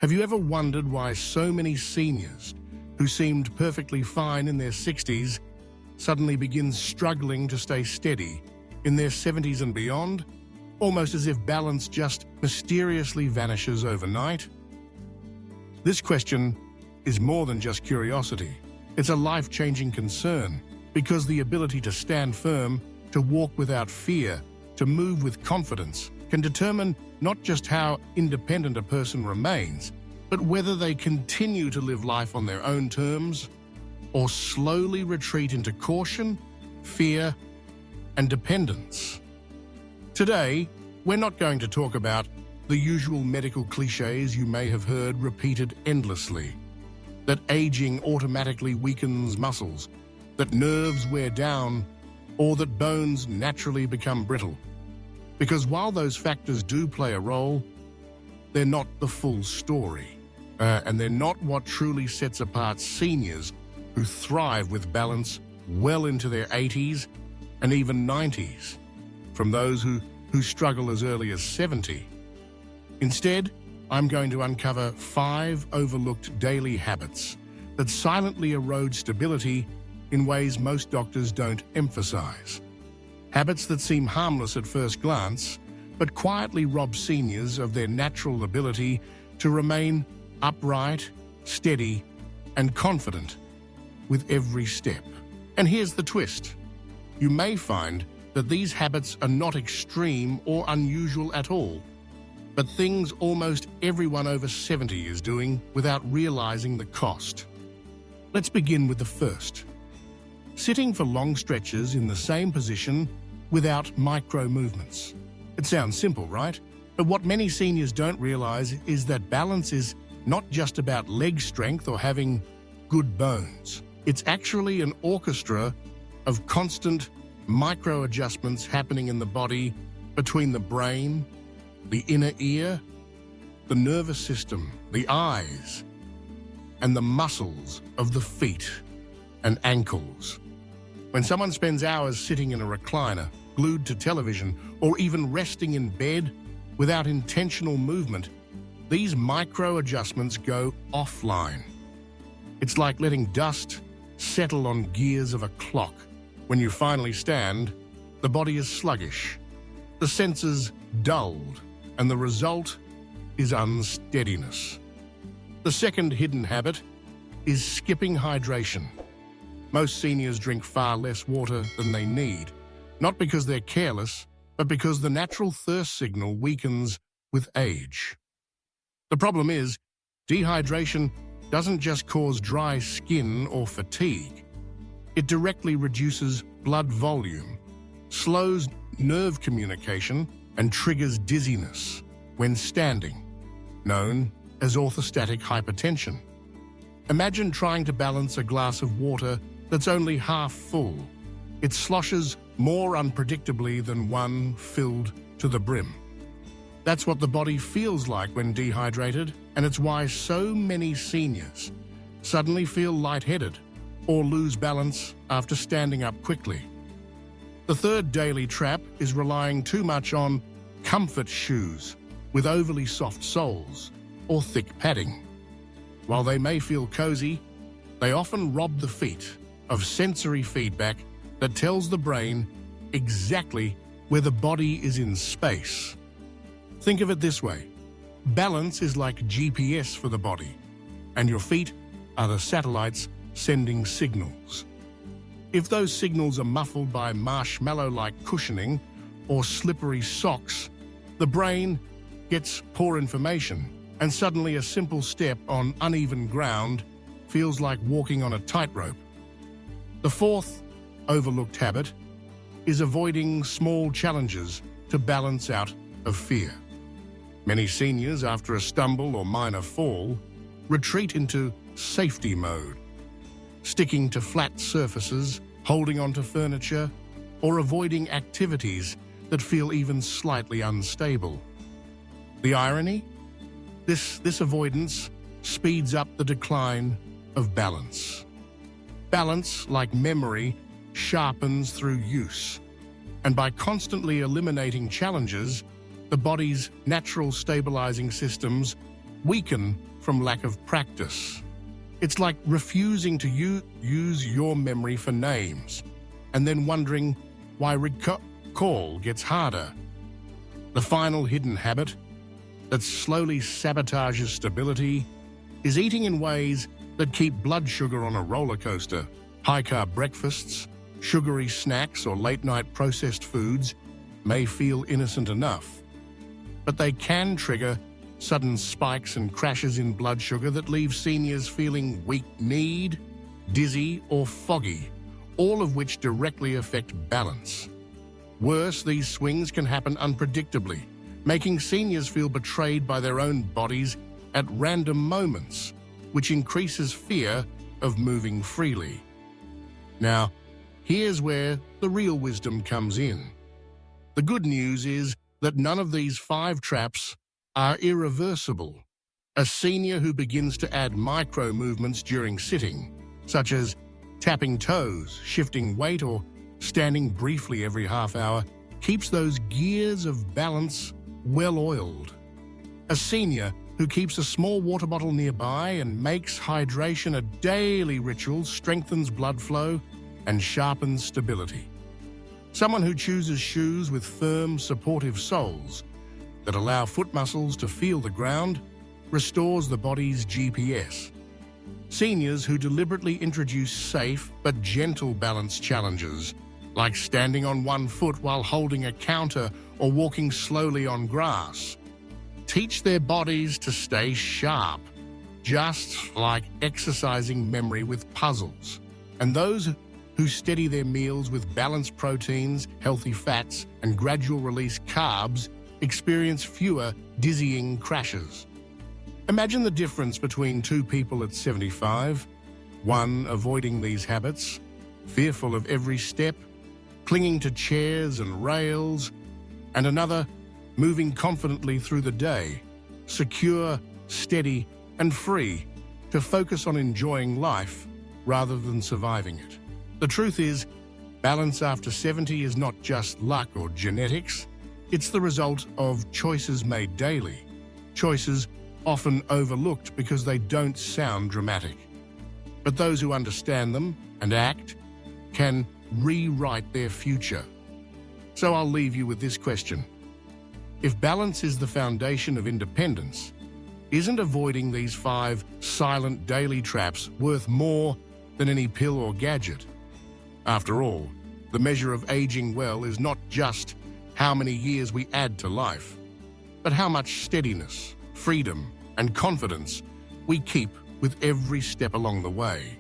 Have you ever wondered why so many seniors who seemed perfectly fine in their 60s suddenly begin struggling to stay steady in their 70s and beyond, almost as if balance just mysteriously vanishes overnight? This question is more than just curiosity. It's a life-changing concern, because the ability to stand firm, to walk without fear, to move with confidence, can determine not just how independent a person remains, but whether they continue to live life on their own terms or slowly retreat into caution, fear, and dependence. Today, we're not going to talk about the usual medical cliches you may have heard repeated endlessly, that aging automatically weakens muscles, that nerves wear down, or that bones naturally become brittle. Because while those factors do play a role, they're not the full story. And they're not what truly sets apart seniors who thrive with balance well into their 80s and even 90s, from those who struggle as early as 70. Instead, I'm going to uncover 5 overlooked daily habits that silently erode stability in ways most doctors don't emphasize. Habits that seem harmless at first glance, but quietly rob seniors of their natural ability to remain upright, steady, and confident with every step. And here's the twist. You may find that these habits are not extreme or unusual at all, but things almost everyone over 70 is doing without realizing the cost. Let's begin with the first. Sitting for long stretches in the same position without micro movements. It sounds simple, right? But what many seniors don't realize is that balance is not just about leg strength or having good bones. It's actually an orchestra of constant micro adjustments happening in the body between the brain, the inner ear, the nervous system, the eyes, and the muscles of the feet and ankles. When someone spends hours sitting in a recliner, glued to television, or even resting in bed without intentional movement, these micro adjustments go offline. It's like letting dust settle on gears of a clock. When you finally stand, the body is sluggish, the senses dulled, and the result is unsteadiness. The second hidden habit is skipping hydration. Most seniors drink far less water than they need, not because they're careless, but because the natural thirst signal weakens with age. The problem is, dehydration doesn't just cause dry skin or fatigue. It directly reduces blood volume, slows nerve communication, and triggers dizziness when standing, known as orthostatic hypotension. Imagine trying to balance a glass of water that's only half full. It sloshes more unpredictably than one filled to the brim. That's what the body feels like when dehydrated, and it's why so many seniors suddenly feel lightheaded or lose balance after standing up quickly. The third daily trap is relying too much on comfort shoes with overly soft soles or thick padding. While they may feel cozy, they often rob the feet of sensory feedback that tells the brain exactly where the body is in space. Think of it this way. Balance is like GPS for the body, and your feet are the satellites sending signals. If those signals are muffled by marshmallow-like cushioning or slippery socks, the brain gets poor information, and suddenly a simple step on uneven ground feels like walking on a tightrope. The fourth overlooked habit is avoiding small challenges to balance out of fear. Many seniors, after a stumble or minor fall, retreat into safety mode, sticking to flat surfaces, holding onto furniture, or avoiding activities that feel even slightly unstable. The irony? This avoidance speeds up the decline of balance. Balance, like memory, sharpens through use, and by constantly eliminating challenges, the body's natural stabilizing systems weaken from lack of practice. It's like refusing to use your memory for names and then wondering why recall gets harder. The final hidden habit that slowly sabotages stability is eating in ways that keep blood sugar on a roller coaster. High-carb breakfasts, sugary snacks, or late-night processed foods may feel innocent enough, but they can trigger sudden spikes and crashes in blood sugar that leave seniors feeling weak-kneed, dizzy, or foggy, all of which directly affect balance. Worse, these swings can happen unpredictably, making seniors feel betrayed by their own bodies at random moments, which increases fear of moving freely. Now, here's where the real wisdom comes in. The good news is that none of these 5 traps are irreversible. A senior who begins to add micro movements during sitting, such as tapping toes, shifting weight, or standing briefly every half hour, keeps those gears of balance well-oiled. A senior who keeps a small water bottle nearby and makes hydration a daily ritual strengthens blood flow and sharpens stability. Someone who chooses shoes with firm, supportive soles that allow foot muscles to feel the ground restores the body's GPS. Seniors who deliberately introduce safe but gentle balance challenges, like standing on one foot while holding a counter or walking slowly on grass, teach their bodies to stay sharp, just like exercising memory with puzzles. And those who steady their meals with balanced proteins, healthy fats, and gradual release carbs experience fewer dizzying crashes. Imagine the difference between 2 people at 75, one avoiding these habits, fearful of every step, clinging to chairs and rails, and another moving confidently through the day, secure, steady, and free to focus on enjoying life rather than surviving it. The truth is, balance after 70 is not just luck or genetics. It's the result of choices made daily, choices often overlooked because they don't sound dramatic. But those who understand them and act can rewrite their future. So I'll leave you with this question. If balance is the foundation of independence, isn't avoiding these 5 silent daily traps worth more than any pill or gadget? After all, the measure of aging well is not just how many years we add to life, but how much steadiness, freedom, and confidence we keep with every step along the way.